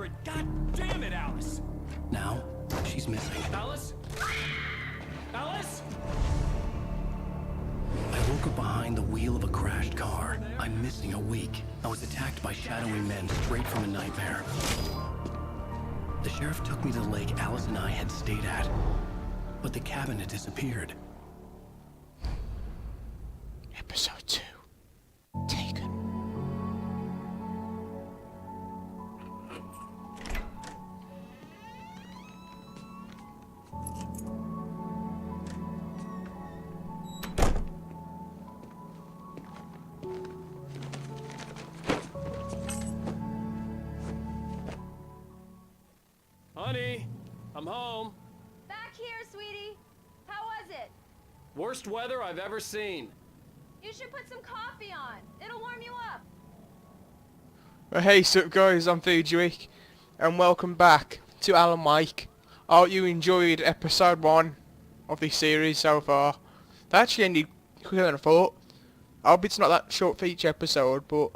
for it. God damn it, Alice! Now, she's missing. Alice? Alice? I woke up behind the wheel of a crashed car. I'm missing a week. I was attacked by shadowy men straight from a nightmare. The sheriff took me to the lake Alice and I had stayed at, but the cabin had disappeared. Episode 2. Taken. Honey, I'm home. Back here, sweetie. How was it? Worst weather I've ever seen. You should put some coffee on. It'll warm you up. Well, hey, sup guys, I'm Fujiweek, and welcome back to Alan Wake. I hope you enjoyed episode 1 of this series so far. That actually ended quicker than I thought. I hope it's not that short for each episode, but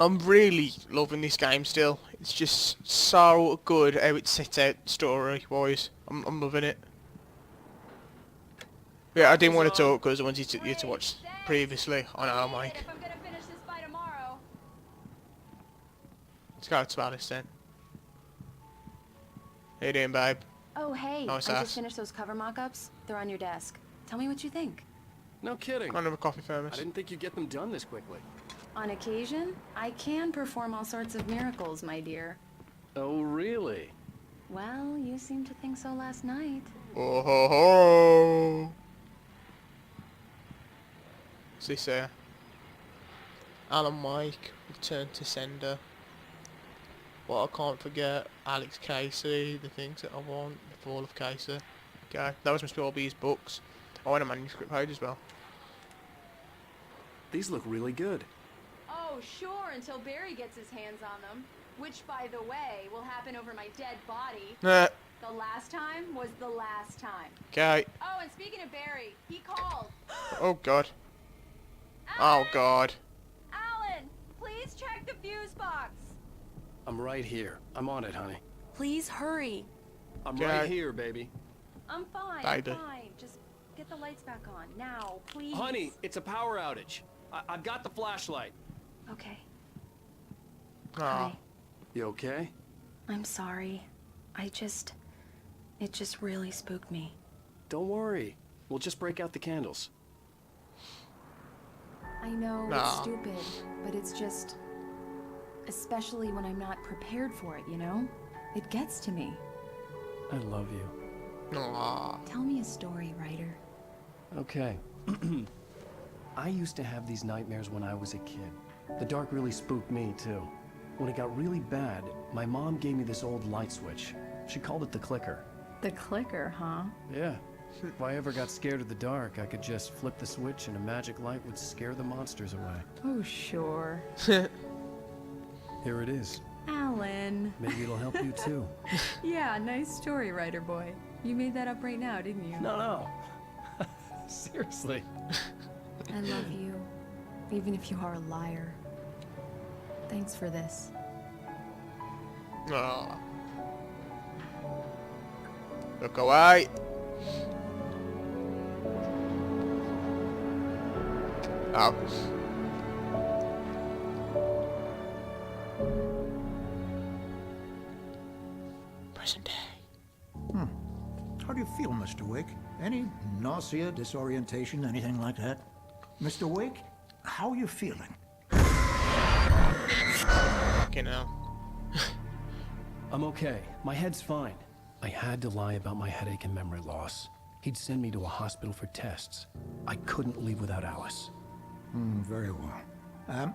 I'm really loving this game still. It's just so good how it's set out story-wise. I'm loving it. Yeah, I didn't want to talk because I wanted you to watch previously on Alan Wake. If I'm gonna finish this by tomorrow. Let's go to Alice then. How you doing, babe? Oh, hey. Nice I ass. just finished those cover mock-ups. They're on your desk. Tell me what you think. No kidding. Kind of a coffee thermos. I didn't think you'd get them done this quickly. On occasion, I can perform all sorts of miracles, my dear. Oh, really? Well, you seemed to think so last night. Oh ho ho! What's this here? Alan Wake, Return to Sender. What I can't forget, Alex Casey, The Things That I Want, The Fall of Casey. Okay, those must all be his books. I want a manuscript page as well. These look really good. Oh, sure, until Barry gets his hands on them. Which, by the way, will happen over my dead body. Nah. The last time was the last time. Okay. Oh, and speaking of Barry, he called. Oh god. Alan! Oh god. Alan, please check the fuse box. I'm right here. I'm on it, honey. Please hurry. I'm Okay. right here, baby. I'm fine. Baby. I'm fine. Just get the lights back on now, please. Honey, it's a power outage. I've got the flashlight. Okay. Ah. Hi. You okay? I'm sorry. It just really spooked me. Don't worry. We'll just break out the candles. I know Nah. it's stupid, but it's just, especially when I'm not prepared for it, you know? It gets to me. I love you. Ah. Tell me a story, writer. Okay. I used to have these nightmares when I was a kid. The dark really spooked me, too. When it got really bad, my mom gave me this old light switch. She called it the clicker. The clicker, huh? Yeah. If I ever got scared of the dark, I could just flip the switch and a magic light would scare the monsters away. Oh, sure. Here it is. Alan. Maybe it'll help you, too. Yeah, nice story, writer boy. You made that up right now, didn't you? No. Seriously. I love you, even if you are a liar. Thanks for this. Ah. Look away. Oh. Present day. How do you feel, Mr. Wake? Any nausea, disorientation, anything like that? Mr. Wake, how are you feeling? Fucking hell. I'm okay. My head's fine. I had to lie about my headache and memory loss. He'd send me to a hospital for tests. I couldn't leave without Alice. Very well.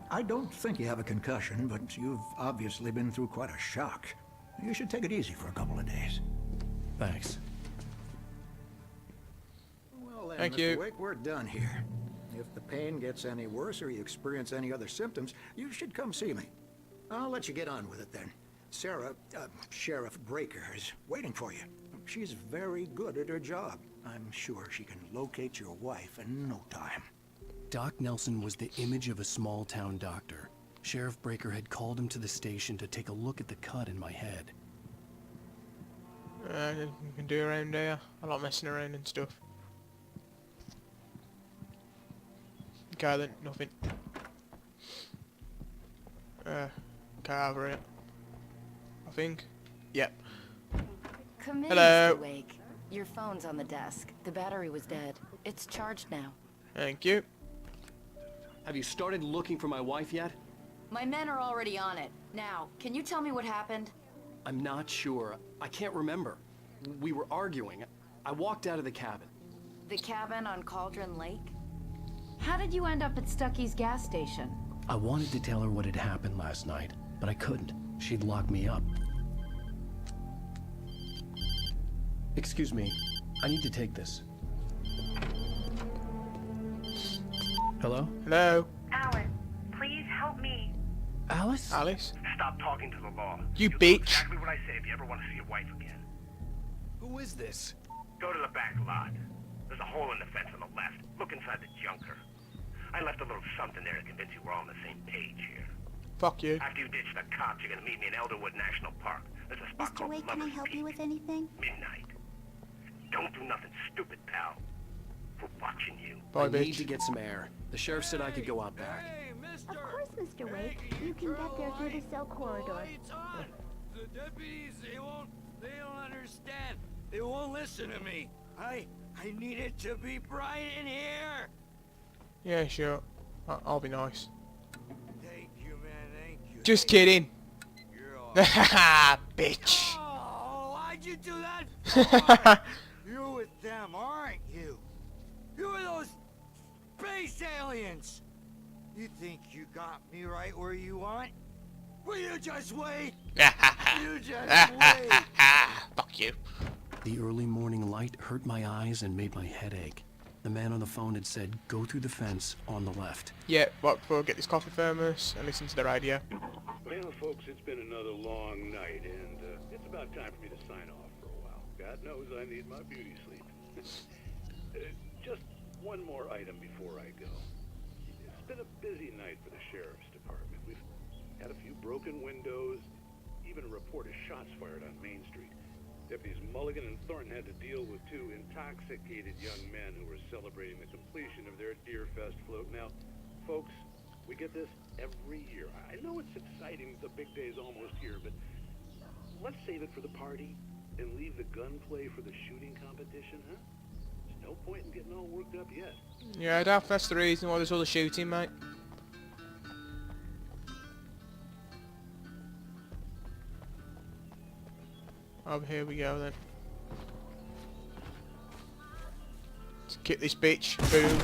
I don't think you have a concussion, but you've obviously been through quite a shock. You should take it easy for a couple of days. Thanks. Well then, Thank Mr. you. Wake, we're done here. If the pain gets any worse or you experience any other symptoms, you should come see me. I'll let you get on with it then. Sarah, Sheriff Breaker, is waiting for you. She's very good at her job. I'm sure she can locate your wife in no time. Doc Nelson was the image of a small-town doctor. Sheriff Breaker had called him to the station to take a look at the cut in my head. You can do around there. I like messing around and stuff. Okay then, nothing. Okay, over here. I think. Yep. Come in, Hello. Mr. Wake. Your phone's on the desk. The battery was dead. It's charged now. Thank you. Have you started looking for my wife yet? My men are already on it. Now, can you tell me what happened? I'm not sure. I can't remember. We were arguing. I walked out of the cabin. The cabin on Cauldron Lake? How did you end up at Stucky's gas station? I wanted to tell her what had happened last night, but I couldn't. She'd lock me up. Excuse me. I need to take this. Hello? Hello? Alice, please help me. Alice? Alice? Stop talking to the law. You You'll bitch. do exactly what I say if you ever want to see your wife again. Who is this? Go to the back lot. There's a hole in the fence on the left. Look inside the junker. I left a little something there to convince you we're all on the same page here. Fuck you. After you ditch the cops, you're gonna meet me in Elderwood National Park. There's a spot Mr. called Wake, can I Lover's help you Peak. with anything? Midnight. Don't do nothing stupid, pal. We're watching you. Bye, I need bitch. to get some air. The sheriff said I could go out back. Of course, Mr. Wake. You can get there through the cell corridor. The deputies, they don't understand. They won't listen to me. I need it to be bright in here. Yeah, sure. I'll be nice. Thank you, man, thank you. Just kidding. You're all... Haha, bitch. Oh, why'd you do that for? You're with them, aren't you? You're those space aliens. You think you got me right where you want? Will you just wait? You just wait. Fuck you. The early morning light hurt my eyes and made my head ache. The man on the phone had said, go through the fence on the left. Yeah, but before I get this coffee thermos and listen to the radio. Well, folks, it's been another long night, and it's about time for me to sign off for a while. God knows I need my beauty sleep. Just one more item before I go. It's been a busy night for the sheriff's department. We've had a few broken windows, even a report of shots fired on Main Street. Deputies Mulligan and Thornton had to deal with two intoxicated young men who were celebrating the completion of their Deerfest float. Now, folks, we get this every year. I know it's exciting, the big day's almost here, but let's save it for the party and leave the gunplay for the shooting competition, huh? There's no point in getting all worked up yet. Yeah, that's the reason why there's all the shooting, mate. Oh, here we go then. Let's kick this bitch. Boom.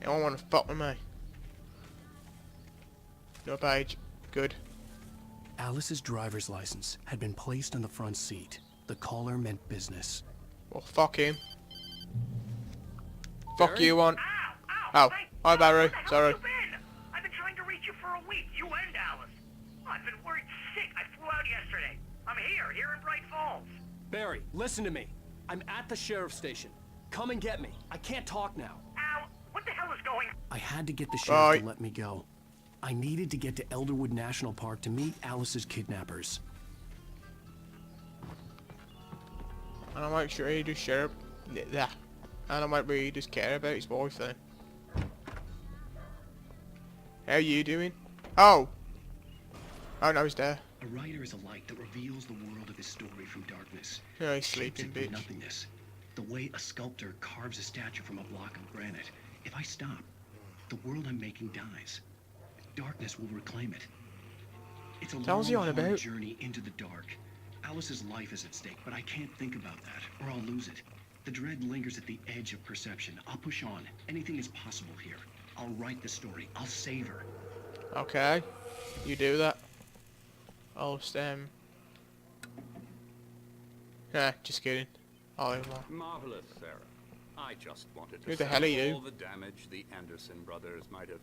You don't want to fuck with me. No page. Good. Alice's driver's license had been placed on the front seat. The caller meant business. Well, fuck him. Fuck Barry? you on. Ow! Oh, hi Barry. Where the hell Sorry. have you been? I've been trying to reach you for a week, you and Alice. I've been worried sick. I flew out yesterday. I'm here in Bright Falls. Barry, listen to me. I'm at the sheriff's station. Come and get me. I can't talk now. Ow! What the hell is going on? I had to get the sheriff to Bye. let me go. I needed to get to Elderwood National Park to meet Alice's kidnappers. And I make sure he does share. Yeah. And I might really just care about his wife then. How you doing? Oh! Oh no, he's there. A writer is a light that reveals the world of his story from darkness. Yeah, he's Shapes sleeping, it from bitch. nothingness. The way a sculptor carves a statue from a block of granite. If I stop, the world I'm making dies. Darkness will reclaim it. It's a How's he long, on hard about? journey into the dark. Alice's life is at stake, but I can't think about that, or I'll lose it. The dread lingers at the edge of perception. I'll push on. Anything is possible here. I'll write the story. I'll save her. Okay. You do that. I'll just, Nah, just kidding. I'll leave him on. Marvelous, Sarah. I just wanted to Who the settle hell are you? all the damage the Anderson brothers might have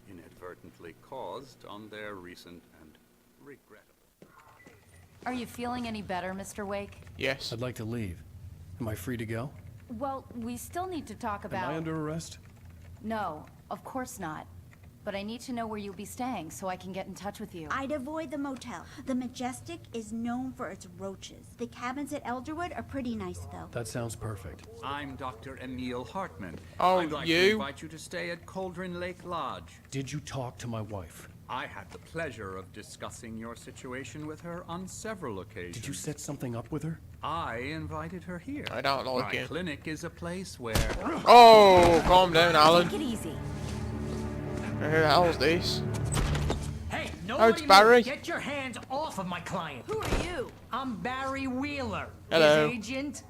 inadvertently caused on their recent and regrettable... Are you feeling any better, Mr. Wake? Yes. I'd like to leave. Am I free to go? Well, we still need to talk about... Am I under arrest? No, of course not. but I need to know where you'll be staying so I can get in touch with you. I'd avoid the motel. The Majestic is known for its roaches. The cabins at Elderwood are pretty nice, though. That sounds perfect. I'm Dr. Emil Hartman. Oh, I'd like you? to invite you to stay at Cauldron Lake Lodge. Did you talk to my wife? I had the pleasure of discussing your situation with her on several occasions. Did you set something up with her? I invited her here. I don't like My it. clinic is a place where... Oh, calm down, Alan. Take it easy. Who the hell's this? Hey, Oh, it's nobody Barry. get your hands off of my client. Who are you? I'm Barry Wheeler, Hello. his agent.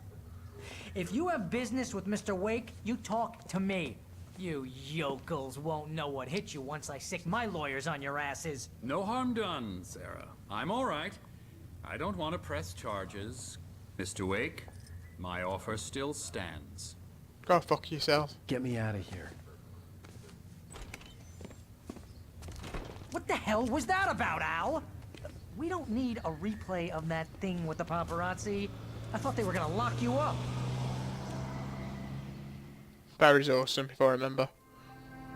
If you have business with Mr. Wake, you talk to me. You yokels won't know what hit you once I sick my lawyers on your asses. No harm done, Sarah. I'm all right. I don't want to press charges. Mr. Wake, my offer still stands. Go fuck yourself. Get me out of here. What the hell was that about, Al? We don't need a replay of that thing with the paparazzi. I thought they were gonna lock you up. Barry's awesome, if I remember.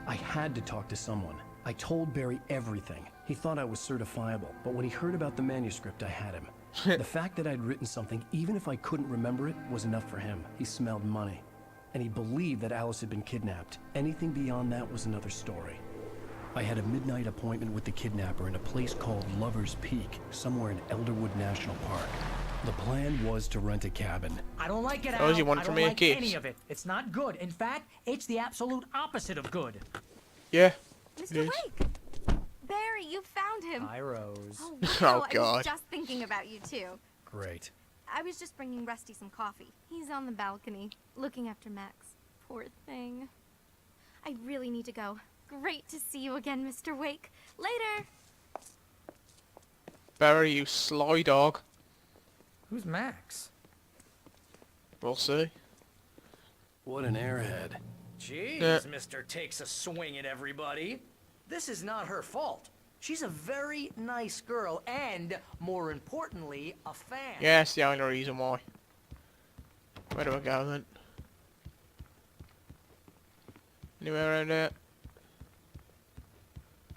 I had to talk to someone. I told Barry everything. He thought I was certifiable, but when he heard about the manuscript, I had him. The fact that I'd written something, even if I couldn't remember it, was enough for him. He smelled money. And he believed that Alice had been kidnapped. Anything beyond that was another story. I had a midnight appointment with the kidnapper in a place called Lover's Peak, somewhere in Elderwood National Park. The plan was to rent a cabin. I don't like it, Oh, Al. you want I from don't me a like kiss? any of it. It's not good. In fact, it's the absolute opposite of good. Yeah. Mr. Yes. Wake! Barry, you found him. Hi, Rose. Oh, Oh, wow, I God. was just thinking about you, too. Great. I was just bringing Rusty some coffee. He's on the balcony, looking after Max. Poor thing. I really need to go. Great to see you again, Mr. Wake. Later! Barry, you sly dog. Who's Max? We'll see. What an airhead. Jeez, Yeah. Mr. Takes a swing at everybody. This is not her fault. She's a very nice girl and, more importantly, a fan. Yeah, that's the only reason why. Where do I go then? Anywhere around there?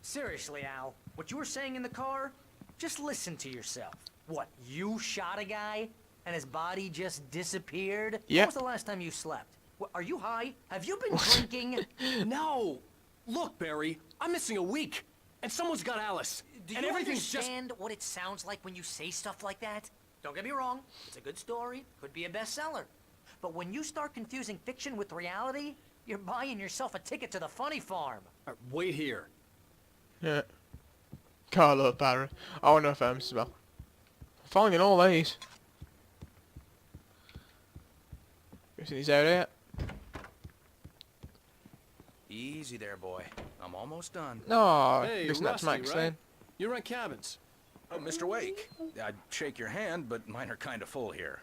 Seriously, Al, what you were saying in the car, just listen to yourself. What, you shot a guy and his body just disappeared? Yeah. When was the last time you slept? What, are you high? Have you been drinking? No! Look, Barry, I'm missing a week, and someone's got Alice. Do and you everything's understand what it sounds like when you say stuff like that? Don't get me wrong, it's a good story, could be a bestseller. But when you start confusing fiction with reality, you're buying yourself a ticket to the funny farm. Wait here. Yeah. God, look, Barry. I wonder if I'm smell. Finding all these. Guessing he's out here. Easy there, boy. I'm almost done. No, Hey, listen, that's Rusty, Max right? then. You rent cabins. Oh, Mr. Wake. I'd shake your hand, but mine are kind of full here.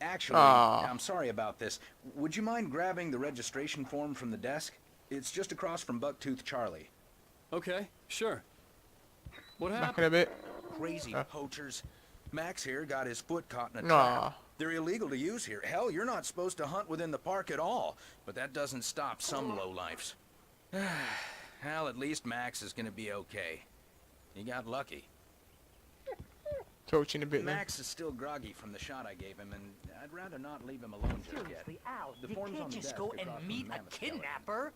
Actually, Aw. I'm sorry about this. Would you mind grabbing the registration form from the desk? It's just across from Bucktooth Charlie. Okay, sure. What Back in happened? a bit. Crazy Oh. poachers. Max here got his foot caught in a Aw. trap. They're illegal to use here. Hell, you're not supposed to hunt within the park at all. But that doesn't stop some lowlifes. Hell, at least Max is gonna be okay. He got lucky. Talk to you in a bit then. Max is still groggy from the shot I gave him, and I'd rather not leave him alone just yet. Seriously, Al, The you form's on can't the just desk go across and from meet a Mammoth Skeleton. kidnapper.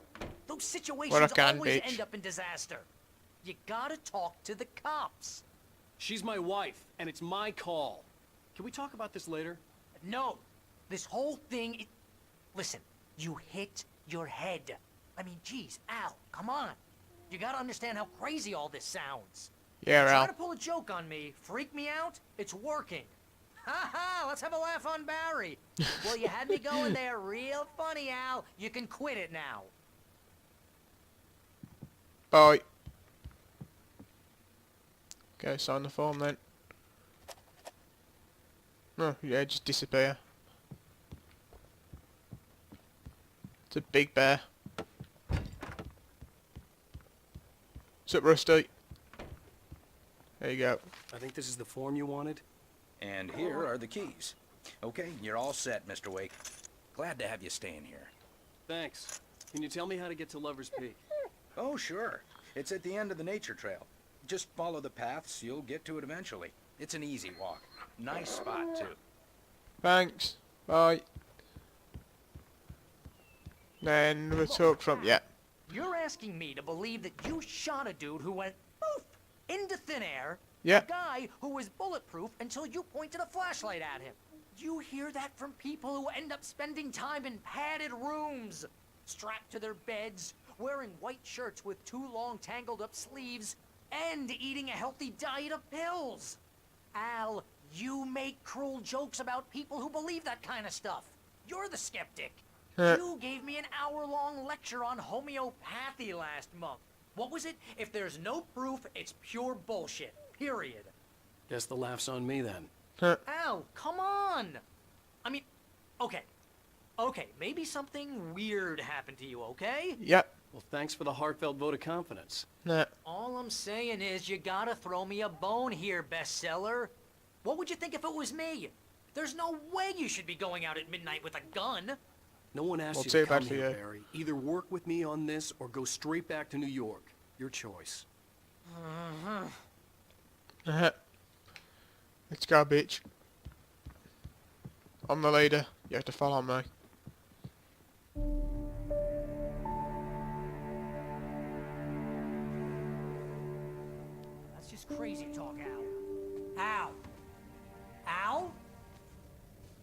Those situations What a can always bitch. end up in disaster. You gotta talk to the cops. She's my wife, and it's my call. Can we talk about this later? No, this whole thing, listen, you hit your head. I mean, geez, Al, come on. You gotta understand how crazy all this sounds. Yeah, Try Al. to pull a joke on me, freak me out, it's working. Ha ha, let's have a laugh on Barry. Well, you had me going there real funny, Al. You can quit it now. Bye. Go sign the form then. Oh, yeah, just disappear. It's a big bear. What's up, Rusty? There you go. I think this is the form you wanted. And here are the keys. Okay, you're all set, Mr. Wake. Glad to have you staying here. Thanks. Can you tell me how to get to Lover's Peak? Oh, sure. It's at the end of the nature trail. Just follow the paths, you'll get to it eventually. It's an easy walk. Nice spot, too. Thanks. Bye. Then we talk from... Yeah. You're asking me to believe that you shot a dude who went poof into thin air, Yeah. a guy who was bulletproof until you pointed a flashlight at him. You hear that from people who end up spending time in padded rooms, strapped to their beds, wearing white shirts with too long tangled up sleeves, and eating a healthy diet of pills. Al, you make cruel jokes about people who believe that kind of stuff. You're the skeptic. You gave me an hour-long lecture on homeopathy last month. What was it? If there's no proof, it's pure bullshit. Period. Guess the laugh's on me then. Al, come on! I mean, okay. Okay, maybe something weird happened to you, okay? Yep. Well, thanks for the heartfelt vote of confidence. Nah. All I'm saying is you gotta throw me a bone here, bestseller. What would you think if it was me? There's no way you should be going out at midnight with a gun. No one asked Well, you too to come bad for here, you. Barry. Either work with me on this or go straight back to New York. Your choice. Let's go, bitch. I'm the leader. You have to follow me. That's just crazy talk, Al. Al? Al?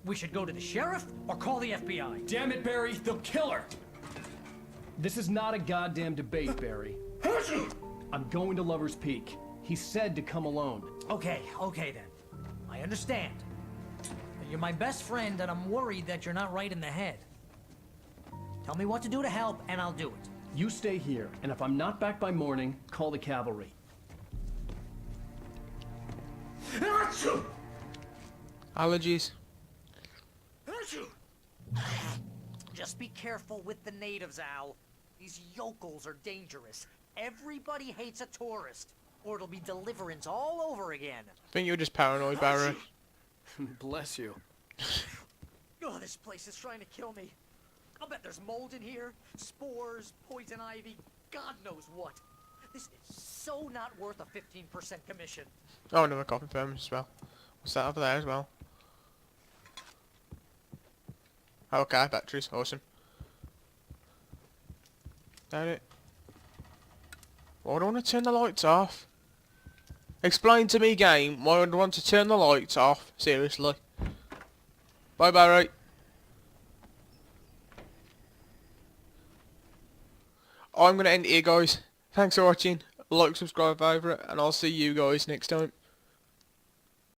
We should go to the sheriff or call the FBI. Damn it, Barry! They'll kill her! This is not a goddamn debate, Barry. I'm going to Lover's Peak. He said to come alone. Okay, okay then. I understand. But you're my best friend and I'm worried that you're not right in the head. Tell me what to do to help and I'll do it. You stay here, and if I'm not back by morning, call the cavalry. Allergies. Just be careful with the natives, Al. These yokels are dangerous. Everybody hates a tourist, or it'll be Deliverance all over again. I think you're just paranoid, Barry. Bless you. Oh, this place is trying to kill me. I'll bet there's mold in here, spores, poison ivy, God knows what. This is so not worth a 15% commission. Oh, another coffee firm as well. What's that over there as well? Okay, batteries. Awesome. That it? Why do I want to turn the lights off? Explain to me, game, why do I want to turn the lights off? Seriously. Bye, Barry. I'm going to end it here, guys. Thanks for watching. Like, subscribe, favourite, and I'll see you guys next time.